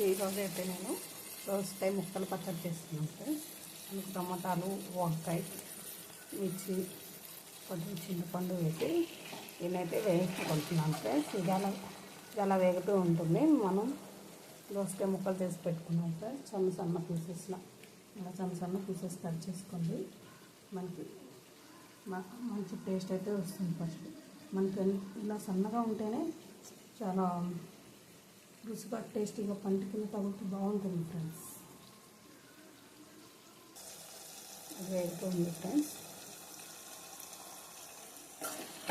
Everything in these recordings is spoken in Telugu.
ఈరోజు అయితే నేను దోసకాయ ముక్కలు పచ్చడి చేస్తున్నాను ఫ్రెండ్స్. అందుకు టమాటాలు, వంకాయ, మిర్చి, కొంచెం చింతపండు వేసి నేనైతే వేయించుకుంటున్నాను ఫ్రెండ్స్. ఇది అలా వేగుతూ ఉంటుంది. మనం దోసకాయ ముక్కలు చేసి పెట్టుకున్నాం ఫ్రెండ్స్. సన్న పీసెస్లో ఇలా సన్న పీసెస్ కట్ చేసుకోండి. మంచి టేస్ట్ అయితే వస్తుంది. పచ్చడి మనకి ఇలా సన్నగా ఉంటేనే చాలా రుచిగా టేస్టీగా పంటికి తగులుతూ బాగుంటుంది ఫ్రెండ్స్. అది వేగుతుంది ఫ్రెండ్స్.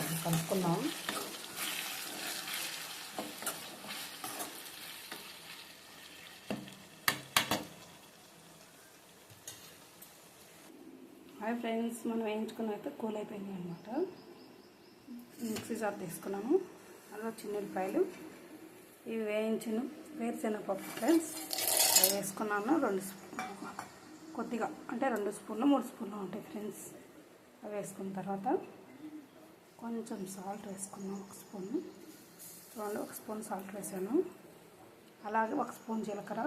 అది కలుపుకున్నాం. హాయ్ ఫ్రెండ్స్, మనం వేయించుకున్న అయితే కూల్ అయిపోయింది అనమాట. మిక్సీ జార్ తీసుకున్నాము. అందులో చిన్నపాయలు, ఇవి వేయించిన వేరుశనగపప్పు ఫ్రెండ్స్ అవి వేసుకున్నాను. కొద్దిగా అంటే 2 స్పూన్లు 3 స్పూన్లు ఉంటాయి ఫ్రెండ్స్. అవి వేసుకున్న తర్వాత కొంచెం సాల్ట్ వేసుకున్నాం. 1 స్పూన్ చూడండి, 1 స్పూన్ సాల్ట్ వేసాను. అలాగే 1 స్పూన్ జీలకర్ర,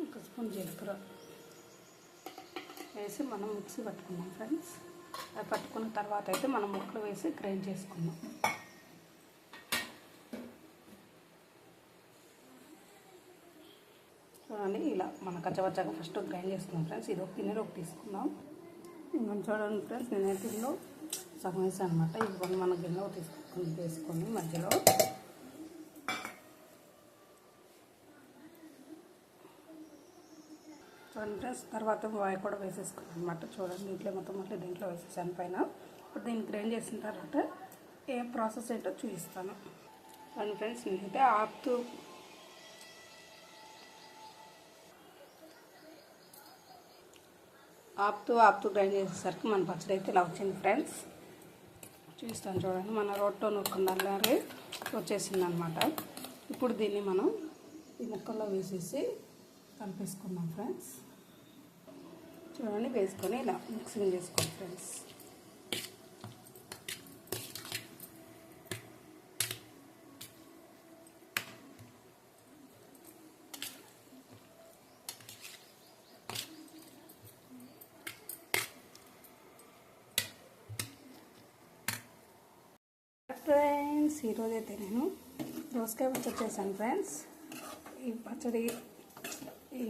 1 స్పూన్ జీలకర్ర వేసి మనం మిక్సీ పట్టుకున్నాం ఫ్రెండ్స్. అది పట్టుకున్న తర్వాత అయితే మనం ముక్కలు వేసి గ్రైండ్ చేసుకున్నాం. చూడండి, ఇలా మన కచ్చవచ్చాక ఫస్ట్ గ్రైండ్ చేసుకున్నాం ఫ్రెండ్స్. ఇది ఒక గిన్నెలోకి తీసుకున్నాం. ఇంకా చూడండి ఫ్రెండ్స్, నేనైతే ఇందులో సగం వేసాను అనమాట. ఇవన్నీ మన గిన్నెలో వేసుకొని మధ్యలో చూడండి ఫ్రెండ్స్. తర్వాత వాయి కూడా వేసేసుకున్నాను అనమాట. చూడండి, దీంట్లో మొత్తం మళ్ళీ దీంట్లో వేసేసాను పైన. ఇప్పుడు దీన్ని గ్రైండ్ చేసిన తర్వాత ఏ ప్రాసెస్ ఏంటో చూపిస్తాను. చూడండి ఫ్రెండ్స్, నేనైతే ఆపుతూ గ్రైండ్ చేసేసరికి మన పచ్చడి అయితే ఇలా వచ్చింది ఫ్రెండ్స్. చూస్తాను చూడండి, మన రోట్లో నూరుకున్నలాగే వచ్చేసింది అనమాట. ఇప్పుడు దీన్ని మనం ఈ ముక్కల్లో వేసేసి కలిపేసుకున్నాం ఫ్రెండ్స్. చూడండి, వేసుకొని ఇలా మిక్సింగ్ చేసుకోండి ఫ్రెండ్స్. ఫ్రెండ్స్, ఈరోజైతే నేను దోసకాయ పచ్చడి చేశాను ఫ్రెండ్స్. ఈ పచ్చడి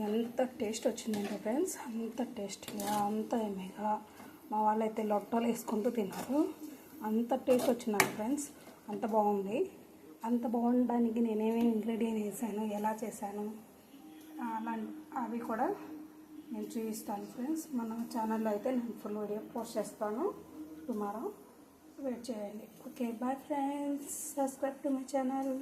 ఎంత టేస్ట్ వచ్చిందంటే ఫ్రెండ్స్, అంత టేస్టీగా, అంత ఎమ్మీగా మా వాళ్ళైతే లొట్టలు వేసుకుంటూ తిన్నారు. అంత టేస్ట్ వచ్చిందండి ఫ్రెండ్స్. అంత బాగుంది. అంత బాగుండడానికి నేనేమేమి ఇంగ్రీడియంట్ వేసాను, ఎలా చేశాను అవి కూడా నేను చూపిస్తాను ఫ్రెండ్స్. మన ఛానల్లో అయితే నేను ఫుల్ వీడియో పోస్ట్ చేస్తాను టుమారో. వెయిట్ చేయండి. Okay, bye friends. Subscribe to my channel.